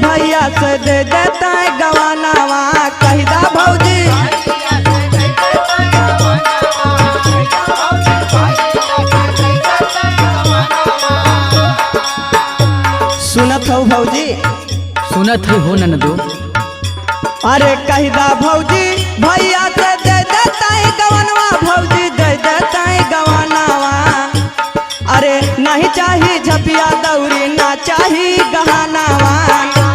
भैया से दे देता है गवानावा कहदा भौजी। सुनत हो भौजी? सुनत हो ननदो। अरे कहदा भौजी भैया से दे देता है गवानवा भौजी दे देता है गवानावा। अरे नहीं चाहिए झपिया दौरी ना चाहिए गहनावा